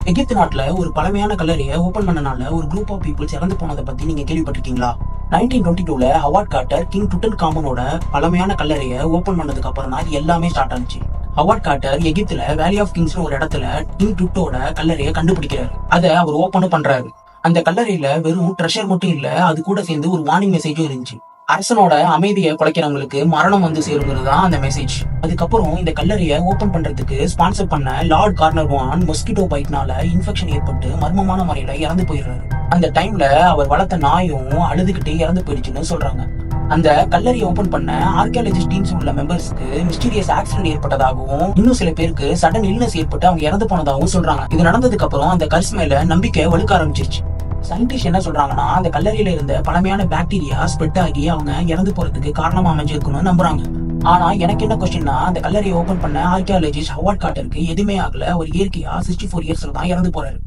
எகிப்து நாட்டுல ஒரு பழமையான கல்லறையை ஓபன் பண்ணனால ஒரு குரூப் ஆஃப் பீப்புள்ஸ் இறந்து போனதை பத்தி நீங்க கேள்விப்பட்டிருக்கீங்களா? 1922ல ஹவார்ட் கார்ட்டர் கிங் டுட்டன் காமனோட பழமையான கல்லறையை ஓபன் பண்ணதுக்கு அப்புறம் தான் எல்லாமே ஸ்டார்ட் ஆச்சு. ஹவார்ட் கார்ட்டர் எகிப்துல வேலி ஆஃப் கிங்ஸ் ஒரு இடத்துல கிங் டுட்டோட கல்லறையை கண்டுபிடிக்கிறாரு. அதை அவர் ஓபனும் பண்றாரு. அந்த கல்லறையில வெறும் ட்ரெஷர் மட்டும் இல்ல, அது கூட சேர்ந்து ஒரு வார்னிங் மெசேஜும் இருந்துச்சு. அரசனோட அமைதியை குலைக்கிறவங்களுக்கு மரணம் வந்து சேருங்கிறது தான் அந்த மெசேஜ். அதுக்கப்புறம் இந்த கல்லறையை ஓபன் பண்றதுக்கு ஸ்பான்சர் பண்ண லார்ட் கார்னர்வான் மொஸ்கிட்டோ பைட்னால இன்ஃபெக்ஷன் ஏற்பட்டு மர்மமான முறையில இறந்து போயிடுறாரு. அந்த டைம்ல அவர் வளர்த்த நாயும் அழுதுகிட்டே இறந்து போயிடுச்சுன்னு சொல்றாங்க. அந்த கல்லறையை ஓபன் பண்ண ஆர்கியாலஜிஸ்ட் டீம்ஸ் உள்ள மெம்பர்ஸ்க்கு மிஸ்டீரியஸ் ஆக்சிடென்ட் ஏற்பட்டதாகவும் இன்னும் சில பேருக்கு சடன் இல்னஸ் ஏற்பட்டு அவங்க இறந்து போனதாகவும் சொல்றாங்க. இது நடந்ததுக்கு அப்புறம் அந்த கல்ஸ் மேல நம்பிக்கை வலுக்க ஆரம்பிச்சிருச்சு. சயின்டிஸ்ட் என்ன சொல்றாங்கன்னா, அந்த கல்லறையில இருந்த பழமையான பாக்டீரியா ஸ்ப்ரெட் ஆகி அவங்க இறந்து போறதுக்கு காரணமா அமைஞ்சிருக்குன்னு நம்புறாங்க. ஆனா எனக்கு என்ன கொஸ்டின்னா, அந்த கல்லறையை ஓபன் பண்ண ஆர்கியாலஜிஸ்ட் ஹவார்ட் கார்ட்டருக்கு எதுவுமே ஆகல. ஒரு இயற்கையா 64 இயர்ஸ்ல தான் இறந்து போறாரு.